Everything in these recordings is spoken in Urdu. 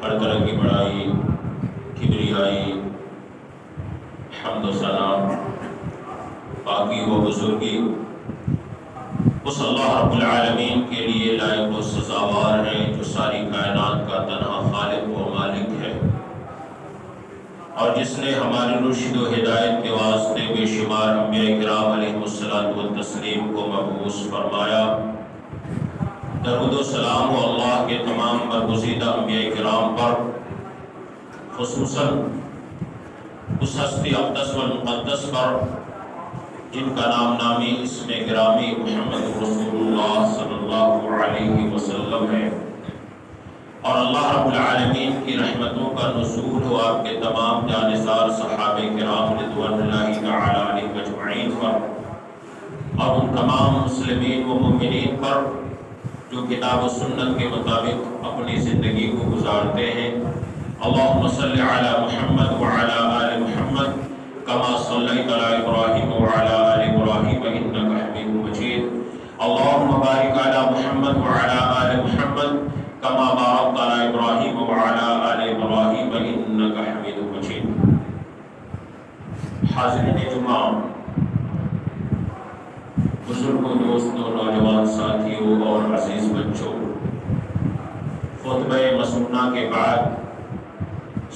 ہر طرح کی بڑائی، کبریائی، حمد و ثنا، پاکی و بزرگی اس اللہ رب العالمین کے لیے لائق و سزاوار ہے جو ساری کائنات کا تنہا خالق و مالک ہے، اور جس نے ہماری رشد و ہدایت کے واسطے بے شمار انبیاء کرام علیہ الصلوۃ والتسلیم کو مبعوث فرمایا۔ درود و سلام و اللہ کے تمام برگزیدہ انبیاء کرام پر، خصوصاً اس ہستی اقدس و مقدس پر جن کا نام نامی اسم گرامی محمد رسول اللہ صلی اللہ علیہ وسلم ہے، اور اللہ رب العالمین کی رحمتوں کا نزول ہو آپ کے تمام جانثار صحابہ کرام رضوان اللہ تعالی علیہم اجمعین پر، اور ان تمام مسلمین و مومنین پر جو کتاب و سنت کے مطابق اپنی زندگی کو گزارتے ہیں۔ اللہم صلی علی محمد وعلی آل محمد کما صلیت علی ابراہیم وعلی آل ابراہیم انک حمید مجید۔ اللہم بارک علی محمد وعلی آل محمد کما بارکت علی ابراہیم وعلی آل ابراہیم انک حمید مجید۔ حاضرین جمعہ، بزرگوں، دوستوں، نوجوان ساتھیوں اور عزیز بچوں، خطبہ مسنونہ کے بعد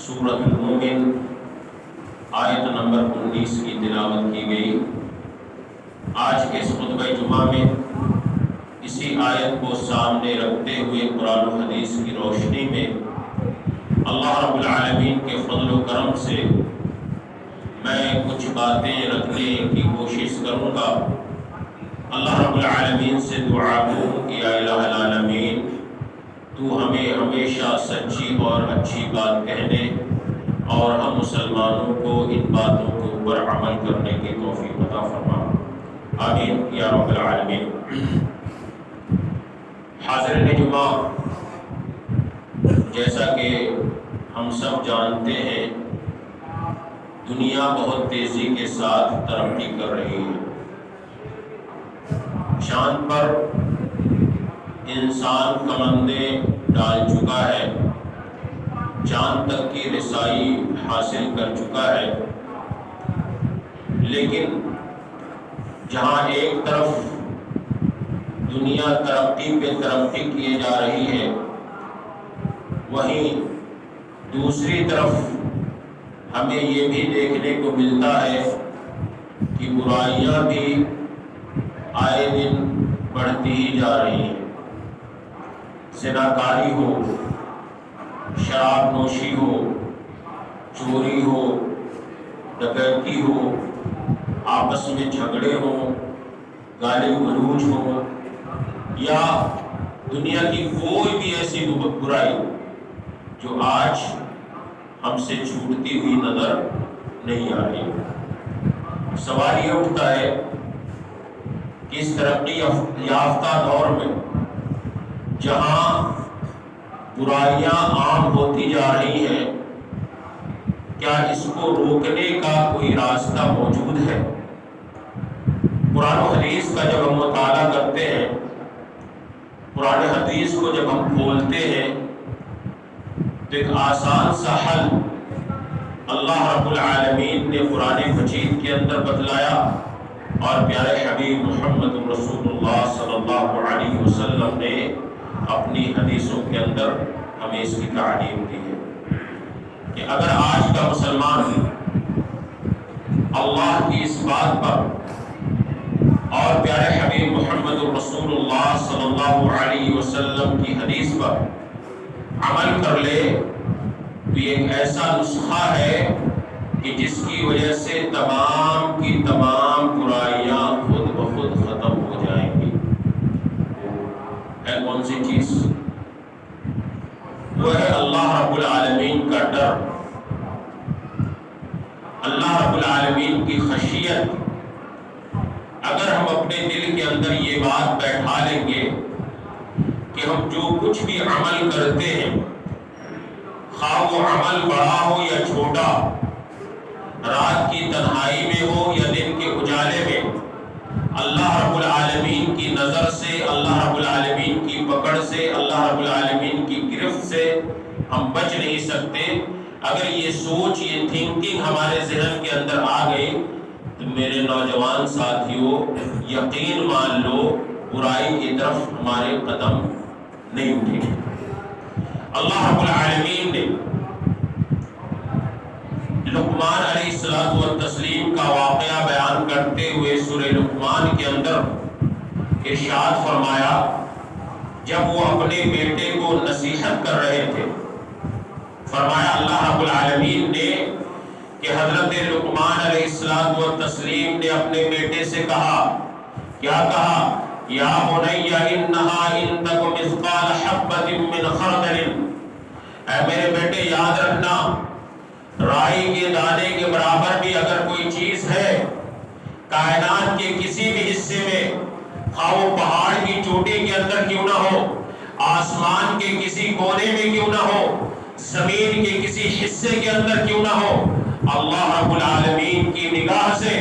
سورۃ المومن آیت نمبر 19 کی تلاوت کی گئی۔ آج کے اس خطبہ جمعہ میں اسی آیت کو سامنے رکھتے ہوئے قرآن و حدیث کی روشنی میں اللہ رب العالمین کے فضل و کرم سے میں کچھ باتیں رکھنے کی کوشش کروں گا۔ اللہ رب العالمین سے دعا کروں کہ یا الہ العالمین، تو ہمیں ہمیشہ سچی اور اچھی بات کہنے اور ہم مسلمانوں کو ان باتوں کے اوپر عمل کرنے کی توفیق عطا فرما، آمین یا رب العالمین۔ حاضرین جمعہ، جیسا کہ ہم سب جانتے ہیں، دنیا بہت تیزی کے ساتھ ترقی کر رہی ہے۔ چاند پر انسان کمندیں ڈال چکا ہے، چاند تک کی رسائی حاصل کر چکا ہے، لیکن جہاں ایک طرف دنیا ترقی پہ ترقی کیے جا رہی ہے، وہیں دوسری طرف ہمیں یہ بھی دیکھنے کو ملتا ہے کہ برائیاں بھی آئے دن بڑھتی ہی جا رہی ہیں۔ زناکاری ہو، شراب نوشی ہو، چوری ہو، ڈکیتی ہو، آپس میں جھگڑے ہوں، گالی گلوچ ہو، یا دنیا کی کوئی بھی ایسی برائی جو آج ہم سے چھوٹتی ہوئی نظر نہیں آ رہی۔ سوال یہ اٹھتا ہے کہ اس ترقی یافتہ دور میں جہاں برائیاں عام ہوتی جا رہی ہیں، کیا اس کو روکنے کا کوئی راستہ موجود ہے؟ قرآن و حدیث کا جب ہم مطالعہ کرتے ہیں، قرآن حدیث کو جب ہم کھولتے ہیں، تو ایک آسان سا حل اللہ رب العالمین نے قرآن مجید کے اندر بتلایا، اور پیارے حبیب محمد رسول اللہ صلی اللہ علیہ وسلم نے اپنی حدیثوں کے اندر ہمیں اس کی تعلیم دی ہے کہ اگر آج کا مسلمان اللہ کی اس بات پر اور پیارے حبیب محمد رسول اللہ صلی اللہ علیہ وسلم کی حدیث پر عمل کر لے، تو یہ ایک ایسا نسخہ ہے کہ جس کی وجہ سے تمام کی تمام برائیاں خود بخود ختم ہو جائیں گی۔ ہے کون سی چیز؟ وہ ہے اللہ رب العالمین کا ڈر، اللہ رب العالمین کی خشیت۔ اگر ہم اپنے دل کے اندر یہ بات بیٹھا لیں گے کہ ہم جو کچھ بھی عمل کرتے ہیں، خواہ وہ عمل بڑا ہو یا چھوٹا، رات کی تنہائی میں ہو یا دن کے اجالے میں، اللہ رب العالمین کی نظر سے، اللہ رب العالمین کی پکڑ سے، اللہ رب العالمین کی گرفت سے ہم بچ نہیں سکتے۔ اگر یہ سوچ، یہ تھنکنگ ہمارے ذہن کے اندر آ گئی تو میرے نوجوان ساتھیوں یقین مان لو برائی کی طرف ہمارے قدم نہیں اٹھیں گے۔ اللہ رب العالمین نے لقمان علیہ الصلوۃ والتسلیم کا واقعہ بیان کرتے ہوئے سورہ لقمان کے اندر ارشاد فرمایا، جب وہ اپنے بیٹے کو نصیحت کر رہے تھے، فرمایا اللہ رب العالمین نے کہ حضرت لقمان علیہ الصلوۃ والتسلیم نے اپنے بیٹے سے کہا، کیا کہا؟ یا بنی انہا ان تک مثقال حبۃ من خردل، اے میرے بیٹے یاد رکھنا رائی کے دانے کے برابر بھی اگر کوئی چیز ہے کائنات کے کسی بھی حصے میں، خواہ وہ پہاڑ کی چوٹی کے اندر کیوں نہ ہو، آسمان کے کسی کونے میں کیوں نہ ہو، زمین کے کسی حصے کے اندر کیوں نہ ہو، اللہ رب العالمین کی نگاہ سے،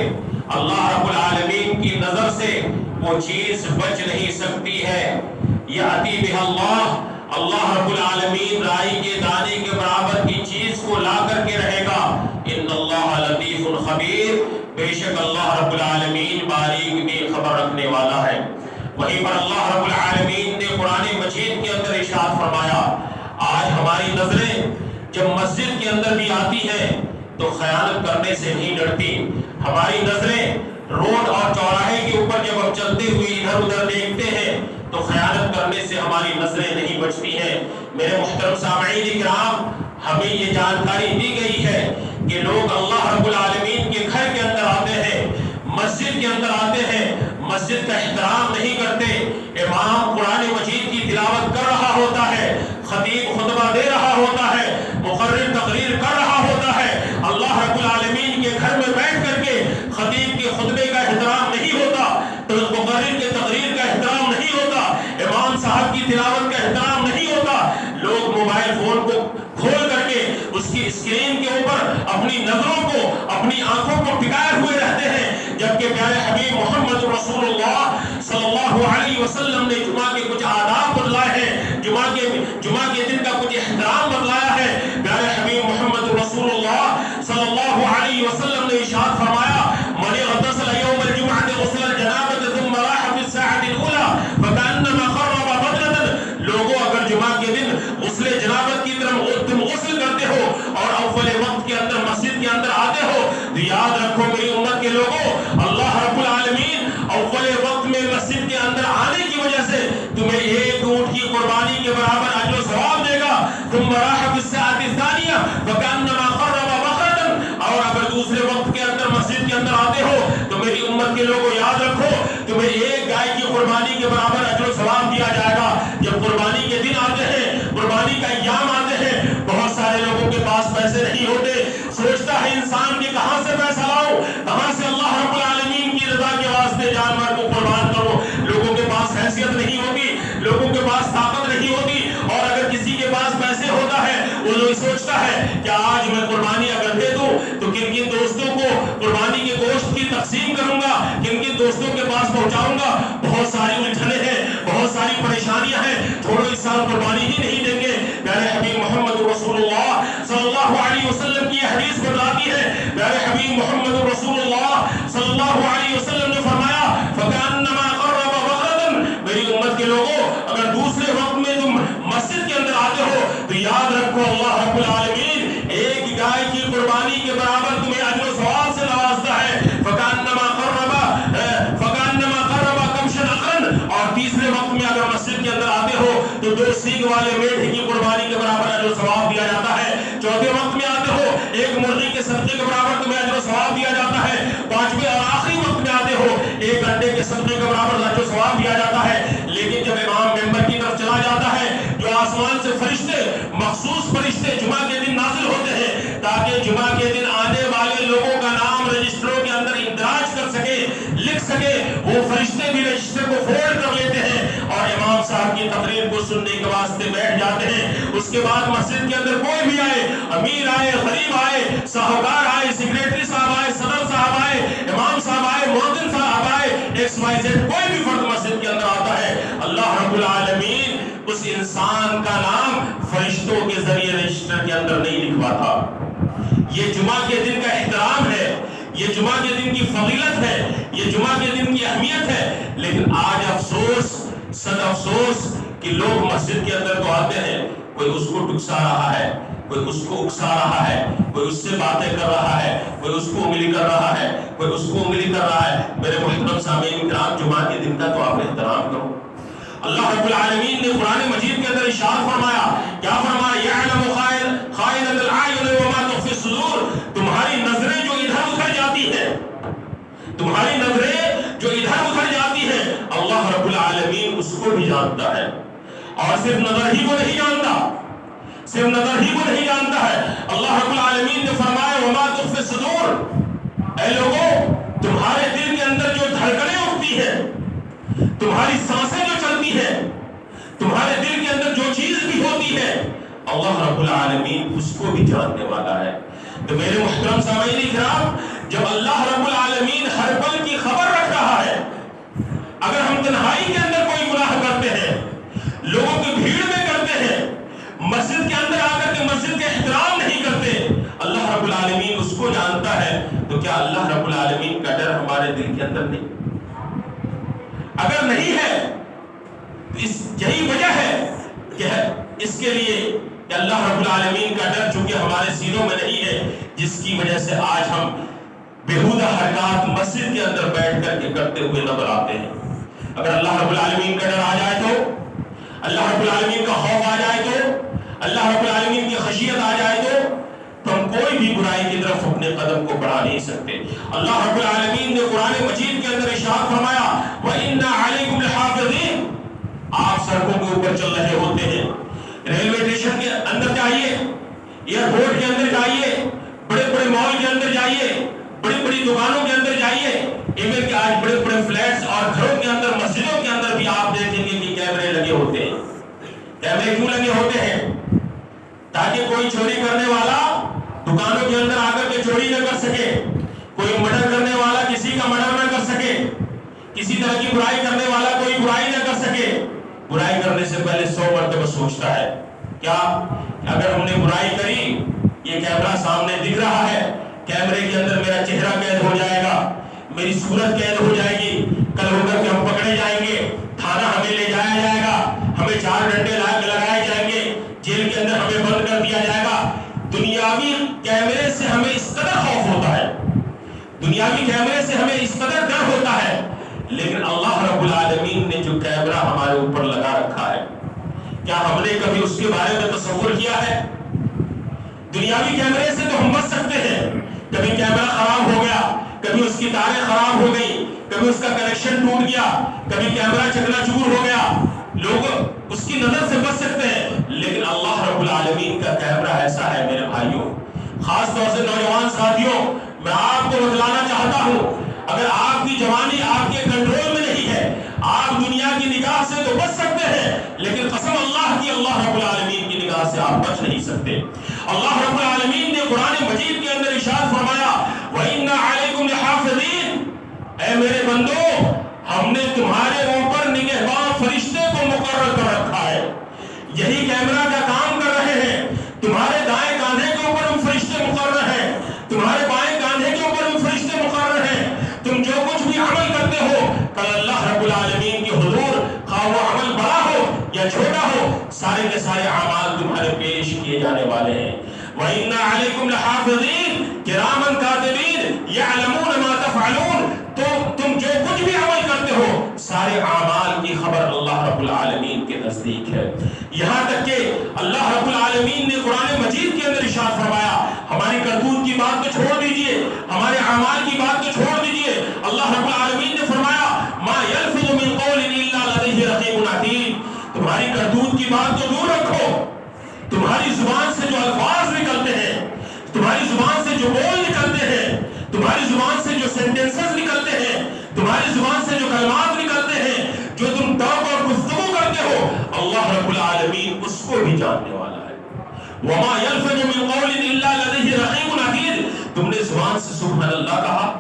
اللہ رب العالمین کی نظر سے وہ چیز بچ نہیں سکتی ہے۔ یأتی بہ اللہ رب العالمین رائی کے دانے کے برابر کی چیز کو لا کر کے رہے گا۔ ان اللہ لطیف خبیر، بے شک اللہ رب العالمین باریک بھی خبر رکھنے والا ہے۔ وہیں پر اللہ رب العالمین نے قرآن مجید کے اندر ارشاد فرمایا، آج ہماری نظریں جب مسجد کے اندر بھی آتی ہیں تو خیانت کرنے سے نہیں ڈرتی، ہماری نظریں روڈ اور چوراہے کے اوپر جب ہم چلتے ہوئے ادھر ادھر دیکھتے ہیں تو خیانت کرنے سے ہماری نظریں نہیں بچتی ہیں۔ میرے محترم سامعین اکرام، ہمیں یہ جانکاری دی گئی ہے کہ لوگ اللہ رب العالمین کے گھر کے اندر آتے ہیں، مسجد کے اندر آتے ہیں، مسجد کا احترام نہیں کرتے، امام قرآن مجید کی تلاوت کر رہا ہوتا ہے، خطیب خطبہ دے رہا ہوتا ہے، مقرر تقریر کر رہا ہوتا ہے، اللہ رب العالمین کے گھر میں بیٹھ کر کے خطیب کے خطبے کا احترام نہیں ہوتا، تو مقرر کے تقریر کا احترام نہیں ہوتا، امام صاحب کی تلاوت کا احترام نہیں ہوتا، لوگ موبائل فون کو کھول کر کے اس کی اسکرین کے اوپر اپنی نظروں کو، اپنی آنکھوں کو ٹکائے ہوئے رہتے ہیں، جبکہ پیارے حبیب محمد رسول اللہ صلی اللہ علیہ وسلم نے جمعہ کے کچھ آداب بتلائے ہیں، جمعہ کے دن کا کچھ احترام بتلایا ہے۔ پیارے حبیب محمد رسول اللہ صلی اللہ علیہ وسلم نے ارشاد فرمایا، من اغتسل یوم الجمعہ غسل الجنابۃ ثم راح فی الساعۃ الاولى فکأنما خرب بدنۃ، لوگوں اگر جمعہ کے دن غسل جنابت کی طرف تم غسل کرتے ہو اور اول وقت کے اندر مسجد کے اندر آتے ہو تو یاد رکھو میری امت کے لوگوں، اللہ رب العالمین اول وقت میں مسجد کے اندر آنے کی وجہ سے تمہیں ایک اونٹ کی قربانی کے برابر اجر و ثواب دے گا۔ ثم راح فی الساعۃ الثانیہ فکأنما خرب بقرۃ، اور اگر دوسرے وقت کے اندر مسجد کے اندر آتے ہو تو میری امت کے لوگوں یاد رکھو تمہیں ایک گائے کی قربانی کے برابر اجر و ثواب دیا جائے گا۔ جب قربانی کے دن آتے ہیں، قربانی کا ایام آتے ہیں، بہت سارے لوگوں کے پاس پیسے نہیں ہوتے، سوچتا ہے انسان کہ کہاں سے پیسہ لاؤں، کہاں سے اللہ رب العالمین کی رضا کے واسطے جانور کو قربان کرو۔ لوگوں کے پاس حیثیت نہیں ہوتی، لوگوں کے پاس طاقت نہیں ہوتی، اور اگر کسی کے پاس پیسے ہوتا ہے وہ لوگ سوچتا ہے کہ آج میں قربانی اگر دے دوں تو کن کن دوستوں کو قربانی کے گوشت کی تقسیم کروں گا، کن کن دوستوں کے پاس پہنچاؤں گا۔ بہت ساری الجھنیں ہیں، بہت ساری پریشانیاں ہیں، چھوڑو اس سال قربانی ہی نہیں دیں گے۔ پیارے حبیب محمد رسول اللہ صلی اللہ علیہ وسلم کی حدیث بتلاتی ہے، پیارے حبیب محمد رسول اللہ صلی اللہ علیہ وسلم نے فرمایا، فکأنما قرب بقرۃ، میری امت کے لوگوں اگر دوسرے وقت میں تم مسجد کے اندر آتے ہو تو یاد رکھو اللہ رب العالمین ایک گائے کی قربانی کے برابر تمہیں اجر و ثواب سے نوازتا ہے۔ فکأنما قرب کبشا اقرن، اور تیسرے وقت میں اگر مسجد کے اندر آتے ہو تو 2 سینگ والے میڑھے کی قربانی کے برابر اجر و ثواب دیا جاتا ہے۔ چوتھے وقت میں آتے ہو ایک مرغی کے صدقے کے برابر تمہیں اجر و ثواب دیا جاتا ہے۔ پانچویں اور آخری وقت میں آتے ہو ایک انڈے کے صدقے کے برابر اجر و ثواب دیا جاتا ہے۔ لیکن جب امام ممبر کی طرف چلا جاتا ہے، جو آسمان سے فرشتے، مخصوص فرشتے جمعہ کے دن نازل ہوتے ہیں تاکہ جمعہ کے دن آنے والے لوگوں کا نام رجسٹروں کے اندر اندراج کر سکے، لکھ سکے، وہ فرشتے بھی رجسٹر کو فولڈ کر لیتے ہیں اور امام صاحب کی تقریر کو سننے کے واسطے بیٹھ جاتے ہیں۔ اس کے بعد مسجد کے اندر کوئی بھی آئے، امیر آئے، غریب آئے، ساہوکار آئے، سیکریٹری صاحب آئے، صدر صاحب آئے، امام صاحب آئے، مؤذن صاحب آئے، ایکس وائی زیڈ، کوئی بھی فرد مسجد کے اندر آتا ہے، اللہ رب العالمین اس انسان کا نام فرشتوں کے ذریعے اندر نہیں لکھوا تھا. یہ جمعہ کے دن کا احترام ہے, یہ جمعہ کے دن کی فضیلت ہے, یہ جمعہ کے دن کی اہمیت ہے. لیکن آج افسوس, صد افسوس کہ لوگ مسجد کے اندر تو آتے ہیں, کوئی اس کو ٹکسا رہا ہے, کوئی اس کو اکسا رہا ہے, کوئی اس سے باتیں کر رہا ہے, کوئی اس کو انگلی کر رہا ہے, کوئی اس کو انگلی کر رہا ہے. میرے محترم سامعین کرام, جمعہ کے دن کا تو آپ احترام کرو. اللہ رب العالمین نے قرآن مجید کے اندر ارشاد فرمایا, کیا فرمایا؟ یعلم خائنۃ الاعین وما تخفی الصدور. تمہاری نظریں جو ادھر ادھر جاتی ہیں, تمہاری نظریں جو ادھر ادھر جاتی ہیں, اللہ رب العالمین اس کو بھی جانتا ہے. اور صرف نظر ہی کو نہیں جانتا, صرف نظر ہی کو نہیں جانتا ہے. اللہ رب العالمین نے فرمایا وما تخفی الصدور. اے لوگوں, تمہارے دل کے اندر جو دھڑکنیں اٹھتی ہیں, تمہاری سانسیں جو چلتی ہیں, تمہارے دل کے اندر جو چیز بھی ہوتی ہے, اللہ رب العالمین اس کو بھی جاننے والا ہے. تو میرے محترم سامعین کرام, جب اللہ رب العالمین ہر پل کی خبر رکھ رہا ہے, اگر ہم تنہائی کے اندر کوئی گناہ کرتے ہیں, لوگوں کی بھیڑ میں کرتے ہیں, مسجد کے اندر آ کر کے مسجد کے احترام نہیں کرتے, اللہ رب العالمین اس کو جانتا ہے. تو کیا اللہ رب العالمین کا ڈر ہمارے دل کے اندر نہیں؟ اگر نہیں ہے تو یہی وجہ ہے کہ اس کے لیے کہ اللہ رب العالمین کا ڈر چونکہ ہمارے سینوں میں نہیں ہے, جس کی وجہ سے آج ہم بےہودہ حرکات مسجد کے اندر بیٹھ کر کے کرتے ہوئے نظر آتے ہیں. اگر اللہ رب العالمین کا ڈر آ جائے تو, اللہ رب العالمین کا خوف آ جائے تو, اللہ رب العالمین کی خشیت آ جائے تو ہم کوئی بھی برائی کی طرف اپنے قدم کو بڑھا نہیں سکتے. اللہ رب العالمین نے قرآن مجید کے اندر ارشاد فرمایا وَإِنَّ عَلَيْكُمْ لَحَافِظِينَ. آپ سڑکوں کے اوپر چل رہے ہوتے ہیں, ریلوے اسٹیشن کے اندر جائیے, ایئرپورٹ کے اندر جائیے, بڑے بڑے مال کے اندر جائیے, بڑی بڑی دکانوں کے اندر جائیے, ایون کہ آج بڑے بڑے فلیٹس اور گھروں کے اندر, مسجدوں کے اندر بھی آپ دیکھیں گے کہ کیمرے لگے ہوتے ہیں. کیمرے کیوں لگے ہوتے ہیں؟ تاکہ کوئی چوری کرنے والا دکانوں کے اندر آ کر کے چوری نہ کر سکے, کوئی مرڈر کرنے والا کسی کا مرڈر نہ کر سکے, کسی طرح کی برائی کرنے والا کوئی برائی نہ کر سکے. برائی کرنے سے پہلے 100 مرتبہ سوچتا ہے, کیا اگر ہم نے برائی کری, یہ کیمرہ سامنے دکھ رہا ہے, کیمرے کے اندر میرا چہرہ قید ہو جائے گا, میری صورت قید ہو جائے گی, کل ہو کر کے ہم پکڑے جائیں گے, تھانہ ہمیں لے جایا جائے گا, ہمیں 4 ڈنڈے لگائے جائیں گے, جیل کے اندر ہمیں بند کر دیا جائے گا. دنیاوی کیمرے سے ہمیں اس قدر خوف ہوتا ہے, دنیاوی کیمرے سے ہمیں اس قدر ڈر ہوتا ہے. لیکن اللہ رب العالمین نے جو کیمرہ ہمارے اوپر لگا رکھا ہے, کیا ہم نے کبھی اس کے بارے میں تصور کیا ہے؟ دنیاوی کیمرے سے تو ہم بچ سکتے ہیں, کبھی کیمرہ خراب ہو گیا, کبھی اس کی تاریں خراب ہو گئی, کبھی اس کا کنیکشن ٹوٹ گیا, کبھی کیمرہ چکنا چور ہو گیا, لوگ اس کی نظر سے بچ سکتے ہیں. لیکن اللہ رب العالمین کا کیمرہ ایسا ہے میرے بھائیوں, خاص طور سے نوجوان ساتھیوں, میں آپ کو بتلانا چاہتا ہوں, اگر آپ کی جوانی آپ کے کنٹرول میں نہیں ہے, آپ دنیا کی نگاہ سے تو بچ سکتے ہیں, لیکن قسم اللہ کی, اللہ رب العالمین کی نگاہ سے آپ بچ نہیں سکتے. اللہ رب العالمین نے قرآن مجید کے اندر ارشاد فرمایا وَإِنَّ عَلَيْكُمْ لَحَافِظِينَ. اے میرے بندو, ہم نے تمہارے اوپر نگہبان فرشتے کو مقرر کر رکھا ہے. یہی کیمرہ کا کام کر رہے ہیں. تمہارے دائیں کاندھے کے اوپر ہم فرشتے مقرر ہیں, تمہارے بائیں کاندھے کے اوپر ہم فرشتے مقرر ہیں. تم جو کچھ بھی عمل کرتے ہو, کل اللہ رب العالمین کی حضور, خواہ وہ عمل بڑا ہو یا چھوٹا ہو, سارے کے سارے اعمال تمہارے پیش کیے جانے والے ہیں. وَإِنَّ عَلَيْكُمْ لَحَافِظِينَ كِرَامًا كَاتِبِينَ يَعْلَمُونَ مَا تَفْعَلُونَ. تو تم جو کچھ بھی عمل کرتے ہو, سارے اعمال کی خبر اللہ رب العالمین کے نزدیک ہے. یہاں تک کہ اللہ رب العالمین نے قرآن مجید کے اندر ارشاد فرمایا, ہماری کرتوت کی بات تو چھوڑ دیجئے, ہمارے اعمال کی بات تو چھوڑ دیجئے, اللہ رب العالمین نے فرمایا ما يلفظ من قول الا لديه رقیب عتید. تمہاری کرتوت کی بات تو دور رکھو, تمہاری زبان سے جو الفاظ نکلتے ہیں, تمہاری زبان سے جو بول نکلتے ہیں, تمہاری زبان سے جو سینٹنسز نکلتے ہیں, تمہاری زبان سے جو کلمات نکلتے ہیں, جو تم ٹاک اور گفتگو کرتے ہو, اللہ رب العالمین اس کو بھی جاننے والا ہے. وما يلفظ من قول الا لديه رقیب عتید. تم نے زبان سے سبحان اللہ کہا,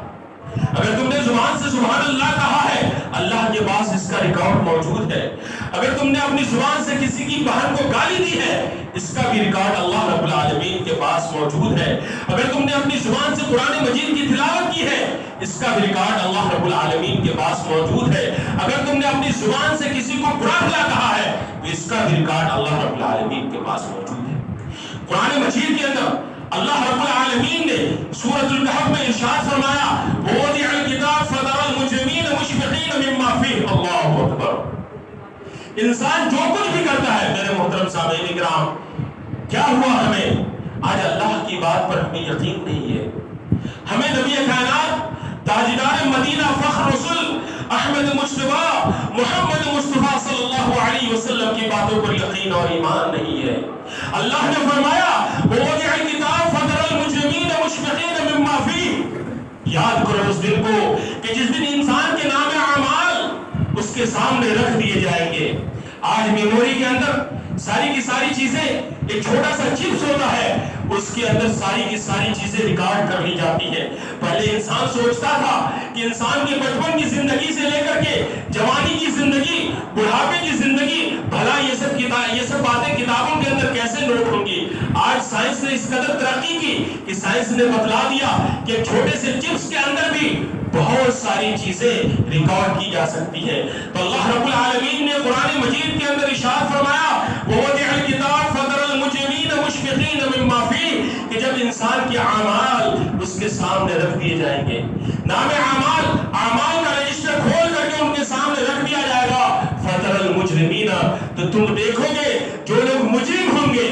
اگر تم نے زبان سے سبحان اللہ کہا ہے، اللہ کے پاس اس کا ریکارڈ موجود ہے۔ اگر تم نے اپنی زبان سے کسی کی بہن کو گالی دی ہے، اس کا بھی ریکارڈ اللہ رب العالمین کے پاس موجود ہے۔ اگر تم نے اپنی زبان سے قرآن مجید کی تلاوت کی ہے، اس کا بھی ریکارڈ اللہ رب العالمین کے پاس موجود ہے۔ اگر تم نے اپنی زبان سے کسی کو برا بھلا کہا ہے، تو اس کا بھی ریکارڈ اللہ رب العالمین کے پاس موجود ہے۔ قرآن مجید کے اندر اللہ رب العالمین نے سورۃ الکہف میں ارشاد فرمایا، وَوَضِعَ الْكِتَابَ فَتَرَى الْمُجْرِمِينَ مُشْفِقِينَ مِمَّا فِيهِ۔ اللہ اکبر۔ انسان جو کچھ بھی کرتا ہے میرے محترم سامعین کرام، کیا ہوا ہمیں آج اللہ کی بات پر ہمیں یقین نہیں ہے۔ ہمیں نبی کائنات تاجدار مدینہ فخر رسول احمد مجتبیٰ محمد مصطفیٰ صلی اللہ علیہ وسلم کی باتوں پر یقین اور ایمان نہیں ہے۔ اللہ نے فرمایا وَوَضِعَ الْكِتَابَ فَتَرَى الْمُجْرِمِينَ مُشْفِقِينَ مِمَّا فِيهِ۔ یاد کرو اس دن کو کہ جس دن انسان کے نام اعمال اس کے سامنے رکھ دیے جائیں گے۔ آج میموری کے اندر ساری کی ساری چیزیں، ایک چھوٹا سا چپس ہوتا ہے، اس کے اندر ساری کی ساری چیزیں ریکارڈ کر لی جاتی ہیں۔ پہلے انسان سوچتا تھا کہ انسان کے بچپن کی زندگی سے لے کر کے جوانی کی زندگی، بڑھاپے کی زندگی، بھلا یہ سب باتیں کتابوں کے اندر کیسے نوٹ ہوں گی۔ آج سائنس نے اس قدر ترقی کی کہ سائنس نے بتلا دیا کہ ایک چھوٹے سے چپس کے اندر بھی بہت ساری چیزیں ریکارڈ کی جا سکتی ہیں۔ تو اللہ رب العالمین نے قرآن مجید کے اندر ارشاد فرمایا وَوَضِعَ الْكِتَابَ فَتَرَى الْمُجْرِمِينَ مُشْفِقِينَ مِمَّا فِيهِ، کہ جب انسان کے اعمال اس کے سامنے رکھ دیے جائیں گے، نام اعمال کا رجسٹر کھول کر کے ان کے سامنے رکھ دیا جائے گا، فَتَرَى الْمُجْرِمِينَ، تو تم دیکھو گے جو لوگ مجرم ہوں گے،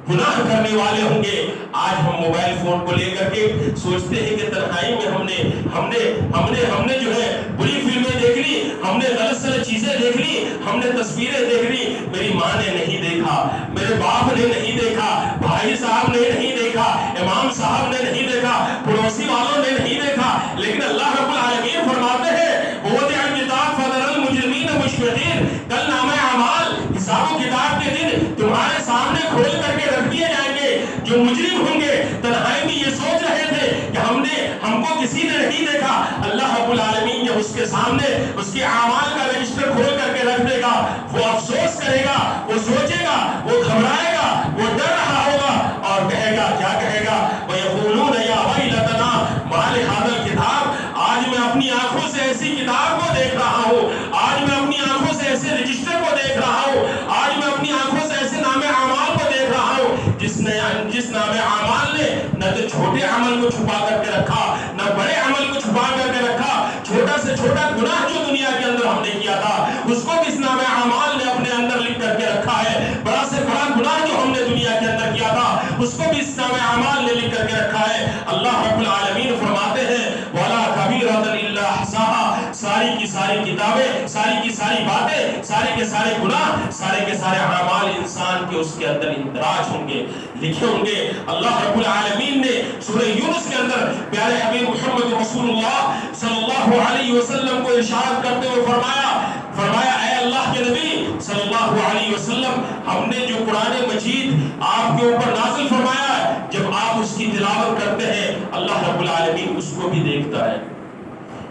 گناہ کرنے والے ہوں گے۔ آج ہم موبائل فون کو لے کر کے سوچتے ہیں کہ تنہائی میں ہم نے جو ہے بری فلمیں دیکھ لی، ہم نے غلط سلط چیزیں دیکھ لی، ہم نے تصویریں دیکھ لی، میری ماں نے نہیں دیکھا، میرے باپ نے نہیں دیکھا، بھائی صاحب نے نہیں دیکھا، امام صاحب نے نہیں دیکھا، پڑوسی والوں نے نہیں دیکھا، لیکن اللہ رب العالمین فرماتے ہیں وَوَضِعَ الْكِتَابَ فَتَرَى الْمُجْرِمِينَ مُشْفِقِينَ، کل نامہ اعمال حساب و کتاب کے دن تمہارے سامنے کھول کر کے رکھ دیے جائیں گے۔ جو مجرم ہوں گے تنہائی میں یہ سوچ رہے تھے کہ ہم کو کسی نے نہیں دیکھا، اللہ رب العالمین جب اس کے سامنے اس کے اعمال کا رجسٹر کھول کر کے رکھ دے گا، وہ افسوس کرے گا، وہ سوچے گا، وہ گھبرائے گا، وہ ڈر رہا ہوگا اور کہے گا، کیا کہے گا، وَيَقُولُونَ يَا وَيْلَتَنَا مَا لِهَٰذَا الْكِتَابِ، آج میں اپنی آنکھوں سے ایسی کتاب کو دیکھ رہا ہوں، آج میں اپنی آنکھوں سے ایسے رجسٹر کو دیکھ رہا ہوں، آج میں اپنی آنکھوں سے ایسے نام اعمال کو دیکھ رہا ہوں جس نام اعمال نے نہ تو چھوٹے عمل کو چھپا کر کے رکھا، نہ بڑے عمل کو چھپا کر کے رکھا، چھوٹا سے چھوٹا گناہ جو دنیا کے اندر ہم نے کیا تھا اس کو بھی اس نام اعمال نے اپنے اندر لکھ کر کے رکھا ہے، بڑا سے بڑا گناہ جو ہم نے دنیا کے اندر کیا تھا اس کو بھی اس نام اعمال نے لکھ کر کے رکھا ہے۔ اللہ رب العالمین فرماتے ہیں وَلَا كَبِيرَةً إِلَّا أَحْصَاهَا، ساری کی ساری کتابیں، ساری کی ساری باتیں، سارے کے سارے گناہ، سارے کے سارے اعمال انسان کے اس کے اندر اندراج ہوں گے، لکھے ہوں گے۔ اللہ رب العالمین نے سورہ یونس کے اندر پیارے حبیب محمد رسول اللہ صلی اللہ علیہ وسلم کو ارشاد کرتے ہوئے فرمایا اے اللہ کے نبی صلی اللہ علیہ وسلم، ہم نے جو قرآن مجید آپ کے اوپر نازل فرمایا ہے، جب آپ اس کی تلاوت کرتے ہیں اللہ رب العالمین اس کو بھی دیکھتا ہے۔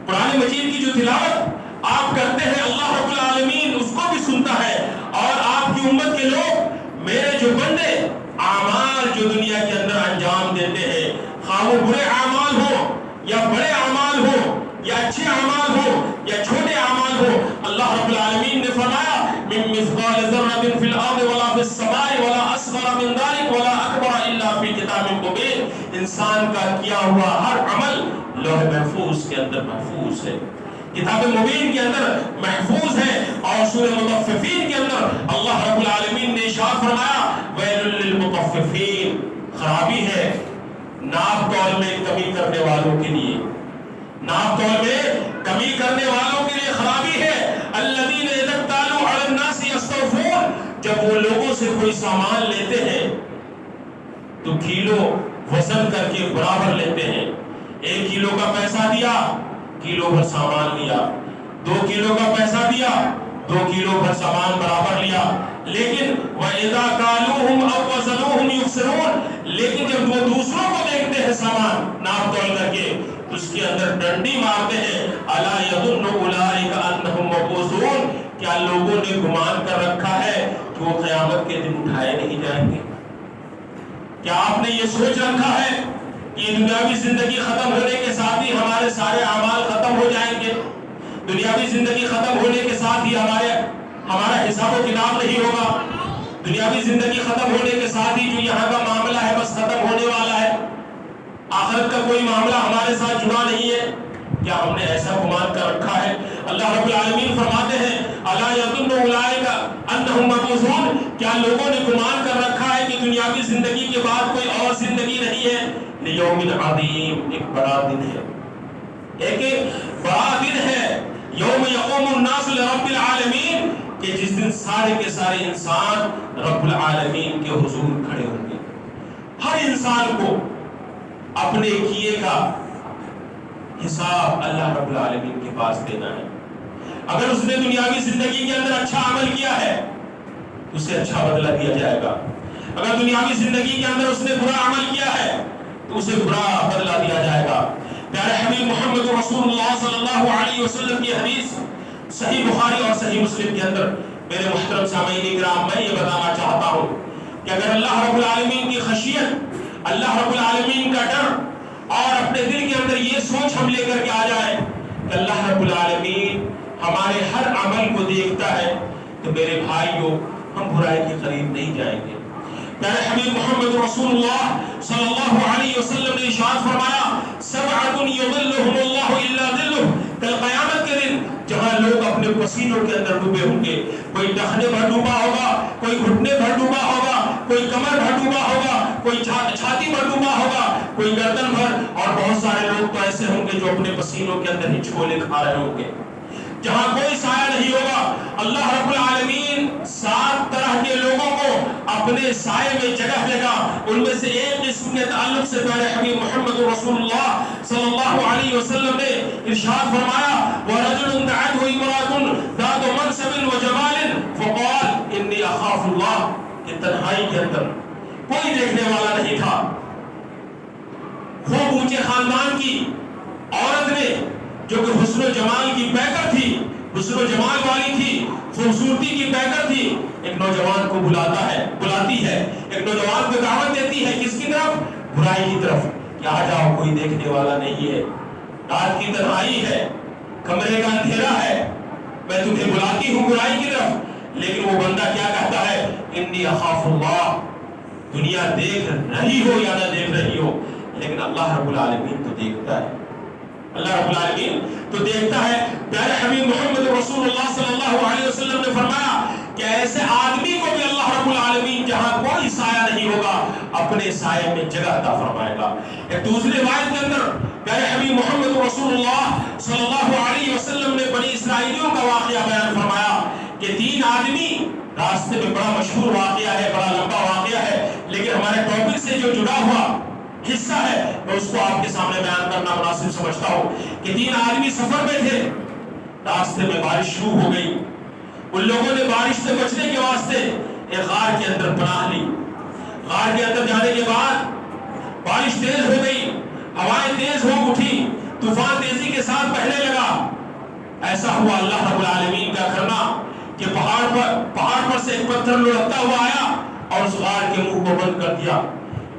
قرآن مجید کی جو تلاوت آپ کرتے ہیں اللہ رب العالمین اس کو بھی سنتا ہے، اور آپ کی امت کے لوگ، میرے جو بندے اعمال جو دنیا کے اندر انجام دیتے ہیں، خواہ وہ برے اعمال ہو یا بڑے اعمال ہو یا اچھے اعمال ہو یا چھوٹے اعمال ہو، اللہ رب العالمین نے فرمایا من مثقال ذرة في الارض ولا في السماء ولا اصغر من ذلك ولا اکبر الا في کتاب مبین، انسان کا کیا ہوا ہر عمل لوح محفوظ کے اندر محفوظ ہے، کتاب مبین کے اندر محفوظ ہے۔ اور سورہ مطففین کے اندر اللہ رب العالمین نے ارشاد فرمایا ویل للمطففین، خرابی ہے ناپ تول میں کمی کرنے والوں کے لیے، ناپ تول میں کمی کرنے والوں کے لیے خرابی ہے۔ الذین اذا اکتالوا علی الناس یستوفون، جب وہ لوگوں سے کوئی سامان لیتے ہیں تو کیلو وزن کر کے برابر لیتے ہیں، 1 کلو کا پیسہ دیا، کلو بھر سامان لیا، 2 کلو کا پیسہ دیا، 2 کلو بھر سامان برابر لیا، لیکن وَإِذَا كَالُوهُمْ أَوْ وَزَنُوهُمْ يُخْسِرُونَ، لیکن جب وہ دوسروں کو دیکھتے ہیں سامان ناپ تول کر کے اس کے اندر ڈنڈی مارتے ہیں. الا یظن اولئک انہم مبعوثون، کیا لوگوں نے گمان کر رکھا ہے کہ وہ قیامت کے دن اٹھائے نہیں جائیں گے؟ کیا آپ نے یہ سوچ رکھا ہے کہ دنیاوی زندگی ختم ہونے کے ساتھ ہی ہمارے سارے اعمال ختم ہو جائیں گے؟ دنیاوی زندگی ختم ہونے کے ساتھ ہی ہمارا حساب و کتاب نہیں ہوگا؟ دنیاوی زندگی ختم ہونے کے ساتھ ہی جو یہاں کا معاملہ ہے بس ختم ہونے والا ہے، آخرت کا کوئی معاملہ ہمارے ساتھ جڑا نہیں ہے؟ کیا ہم نے ایسا گمان کر رکھا ہے؟ اللہ رب العالمین فرماتے ہیں الا یظن اولئک انہم مبعوثون، کیا لوگوں نے گمان کر رکھا ہے کہ دنیاوی زندگی کے بعد کوئی اور زندگی نہیں ہے؟ لیوم عظیم، ایک بڑا دن ہے، ایک بڑا دن ہے، یوم یقوم الناس لرب العالمین، کہ جس دن سارے کے سارے انسان رب العالمین کے حضور کھڑے ہوں گے. ہر انسان کو اپنے کیے کا حساب اللہ رب العالمین کے پاس دینا ہے. اگر اس نے دنیاوی زندگی کے اندر اچھا عمل کیا ہے تو اسے اچھا بدلہ دیا جائے گا. اگر دنیاوی زندگی کے اندر اس نے برا عمل کیا ہے تو اسے برا بدلہ دیا جائے گا. پیارے حبیب محمد رسول اللہ صلی اللہ علیہ وسلم کی حدیث صحیح بخاری اور صحیح مسلم کے اندر، میرے محترم سامعین کرام، میں یہ بتانا چاہتا ہوں کہ اگر اللہ رب العالمین کی خشیت، اللہ رب العالمین کا ڈر اور اپنے دل کے اندر یہ سوچ ہم لے کر کے آ جائے کہ اللہ رب العالمین ہمارے ہر عمل کو دیکھتا ہے، تو میرے بھائیوں ہم برائی کے قریب نہیں جائیں گے. پیارے حبیب محمد رسول اللہ صلی اللہ علیہ وسلم نے ارشاد فرمایا سبعۃ یظلهم اللہ الا ظلہ، کل قیامت کے دن جہاں لوگ اپنے پسینوں کے اندر ڈوبے ہوں گے، کوئی ٹخنے بھر ڈوبا ہوگا، کوئی گھٹنے بھر ڈوبا ہوگا، کوئی کمر بھر ڈوبا ہوگا، کوئی چھاتی بھر ڈوبا ہوگا، کوئی گردن بھر، اور بہت سارے لوگ تو ایسے ہوں گے جو اپنے پسینوں کے اندر ہی چھولے کھا رہے ہوں گے. جہاں کوئی سایہ نہیں ہوگا، اللہ رب العالمین 7 طرح کے لوگوں کو اپنے سائے میں جگہ دے گا. ان میں سے ایک قسم کے تعلق سے پیارے حبیب محمد رسول اللہ صلی اللہ علیہ وسلم نے ارشاد فرمایا وَرَجُلٌ دَعَتْهُ امْرَأَةٌ ذَاتُ مَنْصَبٍ وَجَمَالٍ فَقَالَ إِنِّي أَخَافُ اللَّهَ، کہ تنہائی کے اندر کوئی دیکھنے والا نہیں تھا، خوب اونچے خاندان کی عورت نے جو کہ حسن و جمال کی پیکر تھی، حسن و جمال والی تھی، خوبصورتی کی پیکر تھی، ایک نوجوان کو بلاتی ہے، ایک نوجوان کو دعوت دیتی ہے کس کی طرف؟ برائی کی طرف، کہ آ جاؤ کوئی دیکھنے والا نہیں ہے، رات کی تنہائی ہے، کمرے کا اندھیرا ہے، میں تمہیں بلاتی ہوں برائی کی طرف. لیکن وہ بندہ کیا کہتا ہے؟ انی اخاف اللہ. دنیا دیکھ رہی ہو یا نہ دیکھ رہی ہو، لیکن اللہ رب العالمین تو دیکھتا ہے، اللہ رب العالمین تو دیکھتا ہے. پیارے حبیب محمد رسول اللہ صلی اللہ علیہ وسلم نے فرمایا کہ ایسے آدمی کو بھی اللہ رب العالمین جہاں کوئی سایہ نہیں ہوگا اپنے سائے میں جگہ عطا فرمائے گا. ایک دوسری روایت کے اندر پیارے حبیب محمد رسول اللہ صلی اللہ علیہ وسلم نے بنی اسرائیلیوں کا واقعہ بیان فرمایا کہ 3 آدمی، راستے میں بڑا مشہور واقعہ ہے، بڑا لمبا واقعہ ہے، لیکن ہمارے ٹاپک سے جو جڑا ہوا حصہ ہے میں اس کو آپ کے سامنے بیان کرنا مناسب سمجھتا ہوں کہ 3 آدمی سفر میں تھے، راستے میں بارش شروع ہو گئی. ان لوگوں نے بارش سے بچنے کے واسطے ایک غار کے اندر پناہ لی. غار کے اندر جانے کے بعد بارش تیز ہو گئی، ہوائیں تیز ہو اٹھی، طوفان تیزی کے ساتھ بہنے لگا. ایسا ہوا اللہ رب العالمین کا کرنا کہ پہاڑ پر سے ایک پتھر لڑکتا ہوا آیا اور اس غار کے منہ کو بند کر دیا.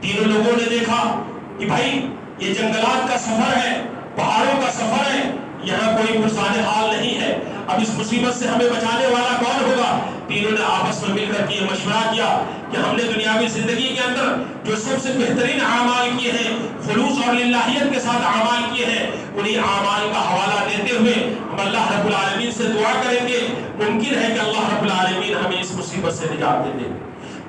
تینوں لوگوں نے دیکھا کہ بھائی یہ جنگلات کا سفر ہے، پہاڑوں کا سفر ہے، یہاں کوئی پرسان حال نہیں ہے، اب اس مصیبت سے ہمیں بچانے والا کون ہوگا؟ تینوں نے آپس میں مل کر کے یہ مشورہ کیا کہ ہم نے دنیاوی زندگی کے اندر جو سب سے بہترین اعمال کیے ہیں، خلوص اور للہیت کے ساتھ اعمال کیے ہیں، انہی اعمال کا حوالہ دیتے ہوئے ہم اللہ رب العالمین سے دعا کریں گے، ممکن ہے کہ اللہ رب العالمین ہمیں اس مصیبت سے نجات دے دے.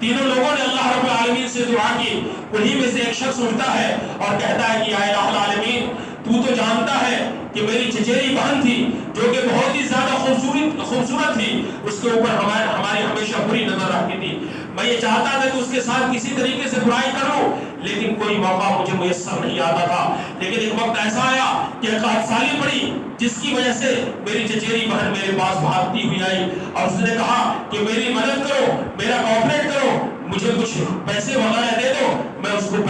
تینوں لوگوں نے اللہ رب العالمین سے دعا کی. انہی میں سے ایک شخص اٹھتا ہے اور کہتا ہے کہ یا الہ العالمین، تو جانتا ہے کہ میری چچیری بہن تھی جو کہ بہت ہی زیادہ خوبصورت تھی، اس کے اوپر ہماری ہمیشہ بری نظر رکھتی تھی. میں یہ چاہتا تھا کہ اس کے ساتھ کسی طریقے سے برائی کروں، لیکن کوئی موقع مجھے میسر نہیں آتا تھا. لیکن ایک وقت ایسا آیا کہ ایک حادثہ پڑی جس کی وجہ سے میری چچیری بہن میرے پاس بھاگتی ہوئی آئی اور اس نے کہا کہ میری مدد کرو، میرا کوآپریٹ کرو، مجھے کچھ پیسے وغیرہ دے دو، میں اس کو